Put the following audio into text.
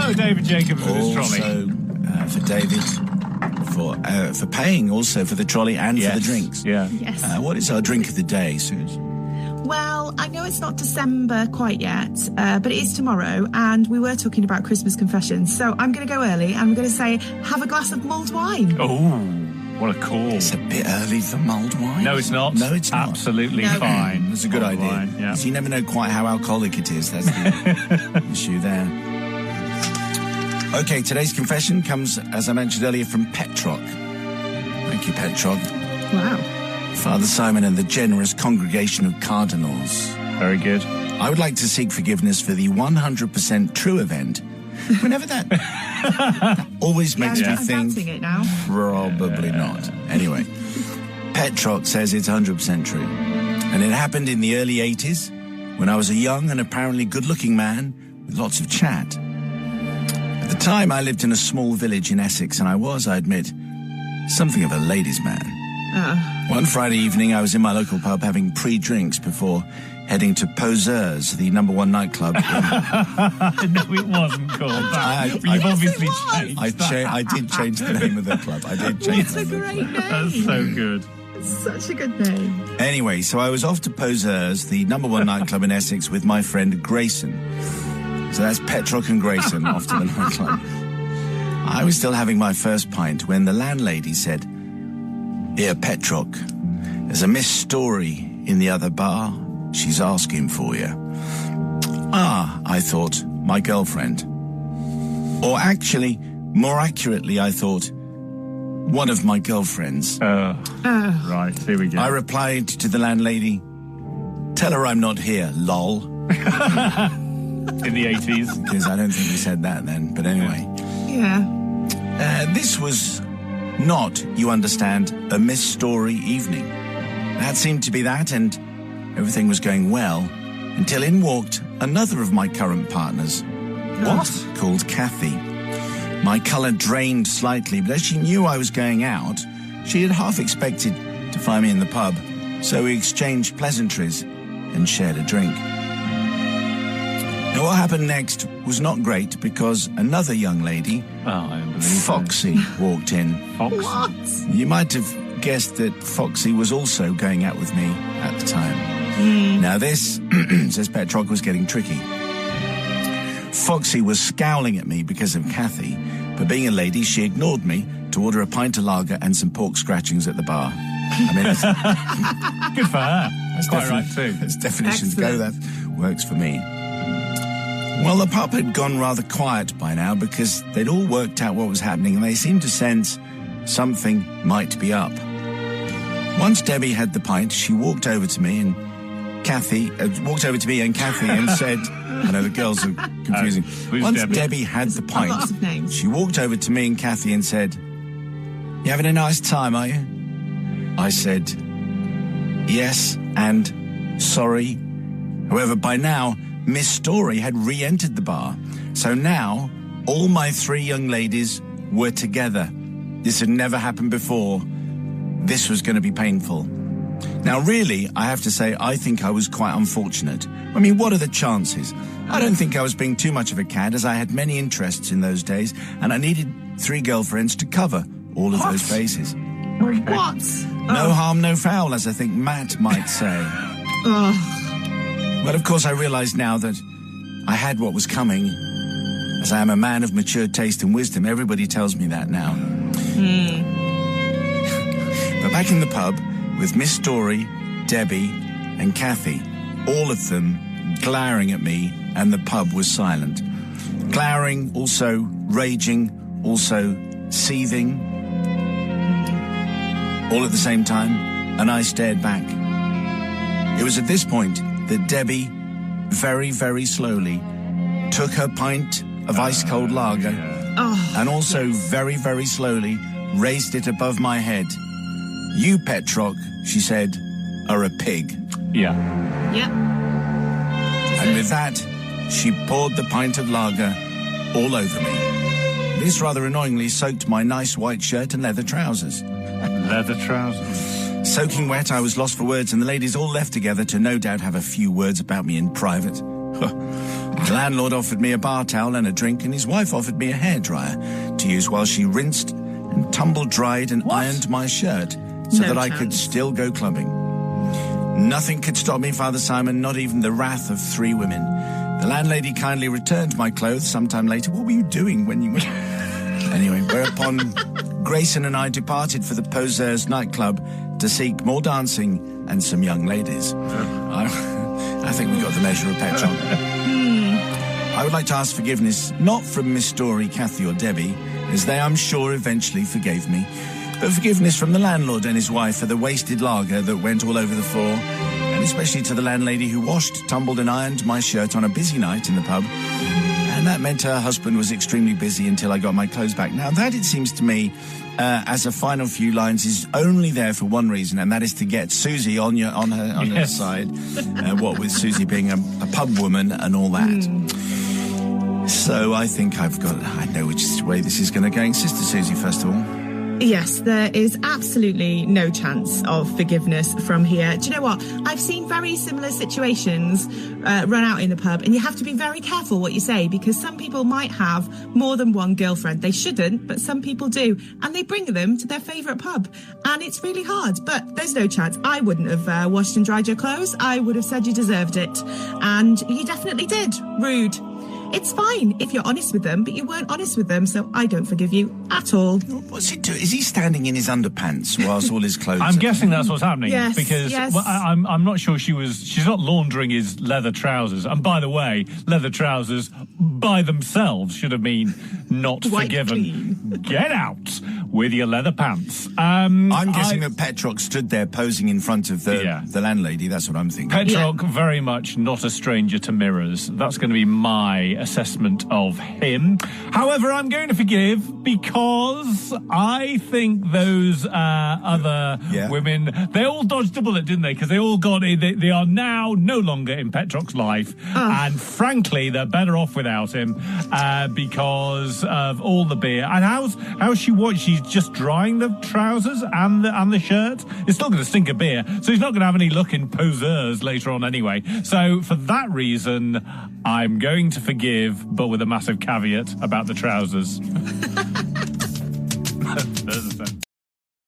Oh, David Jacobs with his trolley. Also, for David, for paying also for the trolley and for the drinks. Yeah. Yes. What is our drink of the day, Suze? Well, I know it's not December quite yet, but it is tomorrow, and we were talking about Christmas confessions. So I'm going to go early, and I'm going to say, have a glass of mulled wine. Oh, what a call. It's a bit early for mulled wine. No, it's not. No, it's not. Absolutely fine. That's a good Mulled idea. wine, yeah. So you never know quite how alcoholic it is. That's the issue there. Okay, today's confession comes, as I mentioned earlier, from Petrove. Thank you, Petrove. Wow. Father Simon and the generous congregation of cardinals. Very good. I would like to seek forgiveness for the 100% true event. Whenever that always makes me I'm think, doubting it now. probably not. Anyway, Petrove says it's 100% true. And it happened in the early 80s when I was a young and apparently good-looking man with lots of chat. At the time, I lived in a small village in Essex, and I was, I admit, something of a ladies' man. One Friday evening, I was in my local pub having pre-drinks before heading to Poseurs, the #1 nightclub. No, it wasn't called that. You've obviously changed I did change the name of the club. I did change What a the name of the great club. name. That's so good. Such a good name. Anyway, so I was off to Poseurs, the #1 nightclub in Essex, with my friend Grayson. So that's Petrove and Grayson off to the nightclub. I was still having my first pint when the landlady said, "Here, Petrove, there's a Miss Story in the other bar. She's asking for you." Ah, I thought, my girlfriend. Or actually, more accurately, I thought, one of my girlfriends. Right, here we go. I replied to the landlady, "Tell her I'm not here, lol." In the 80s. Because I don't think we said that then, but anyway. Yeah. This was not, you understand, a Miss Story evening. That seemed to be that, and everything was going well, until in walked another of my current partners. What? Called Kathy. My colour drained slightly, but as she knew I was going out, she had half expected to find me in the pub, so we exchanged pleasantries and shared a drink. Now, what happened next was not great, because another young lady, Foxy, walked in. Fox? What? You might have guessed that Foxy was also going out with me at the time. Now this, says Petrove, was getting tricky. Foxy was scowling at me because of Kathy, but being a lady, she ignored me to order a pint of lager and some pork scratchings at the bar. I mean, that's, Good for her. That's quite right, too. as definitions go, that works for me. Well, the pub had gone rather quiet by now because they'd all worked out what was happening, and they seemed to sense something might be up. Once Debbie had the pint, she walked over to me and Kathy and said, I know the girls are confusing. Once Debbie had the pint, Lots of names. she walked over to me and Kathy and said, "You having a nice time, are you?" I said, "Yes, and sorry." However, by now, Miss Story had re-entered the bar. So now, all my three young ladies were together. This had never happened before. This was going to be painful. Now, really, I have to say, I think I was quite unfortunate. I mean, what are the chances? I don't think I was being too much of a cad, as I had many interests in those days, and I needed 3 girlfriends to cover all of those bases. What? No harm, no foul, as I think Matt might say. Well, of course, I realise now that I had what was coming. As I am a man of mature taste and wisdom, everybody tells me that now. But back in the pub, with Miss Story, Debbie, and Kathy, all of them glowering at me, and the pub was silent. Glowering, also raging, also seething, all at the same time, and I stared back. It was at this point that Debbie, very, very slowly, took her pint of ice-cold lager and also very, very slowly raised it above my head. "You, Petrove," she said, "are a pig." Yeah. Yep. And with that, she poured the pint of lager all over me. This rather annoyingly soaked my nice white shirt and leather trousers. Leather trousers. Soaking wet, I was lost for words, and the ladies all left together to no doubt have a few words about me in private. The landlord offered me a bar towel and a drink, and his wife offered me a hairdryer to use while she rinsed and tumble-dried and ironed my shirt so No that I could chance. still go clubbing. Nothing could stop me, Father Simon, not even the wrath of 3 women. The landlady kindly returned my clothes sometime later. What were you doing when you went? Anyway, whereupon Grayson and I departed for the Poseurs nightclub to seek more dancing and some young ladies. I think we got the measure of Petrove. I would like to ask forgiveness, not from Miss Story, Kathy or Debbie, as they, I'm sure, eventually forgave me, but forgiveness from the landlord and his wife for the wasted lager that went all over the floor, and especially to the landlady who washed, tumbled and ironed my shirt on a busy night in the pub. And that meant her husband was extremely busy until I got my clothes back. Now, that, it seems to me, as a final few lines, is only there for one reason, and that is to get Susie on her side. What with Susie being a pub woman and all that. So I think I know which way this is going to go. Sister Susie, first of all. Yes, there is absolutely no chance of forgiveness from here. Do you know what? I've seen very similar situations run out in the pub, and you have to be very careful what you say, because some people might have more than one girlfriend. They shouldn't, but some people do, and they bring them to their favourite pub, and it's really hard. But there's no chance. I wouldn't have washed and dried your clothes. I would have said you deserved it, and you definitely did. Rude. It's fine if you're honest with them, but you weren't honest with them, so I don't forgive you at all. What's he doing? Is he standing in his underpants whilst all his clothes... I'm guessing that's what's happening. Yes, because yes. Well, I'm not sure she's not laundering his leather trousers. And by the way, leather trousers by themselves should have been not Quite forgiven. clean. Get out with your leather pants. I'm guessing that Petrove stood there posing in front of the landlady. That's what I'm thinking. Petrove, very much not a stranger to mirrors. That's going to be my assessment of him. However, I'm going to forgive because I think those other women, they all dodged a bullet, didn't they? Because they all got it. They are now no longer in Petrove's life. And frankly, they're better off without him because of all the beer. And how's she what? She's just drying the trousers and the shirt. It's still going to stink of beer, so he's not going to have any luck in Poseurs later on anyway. So for that reason, I'm going to forgive, but with a massive caveat about the trousers. There's a sentence.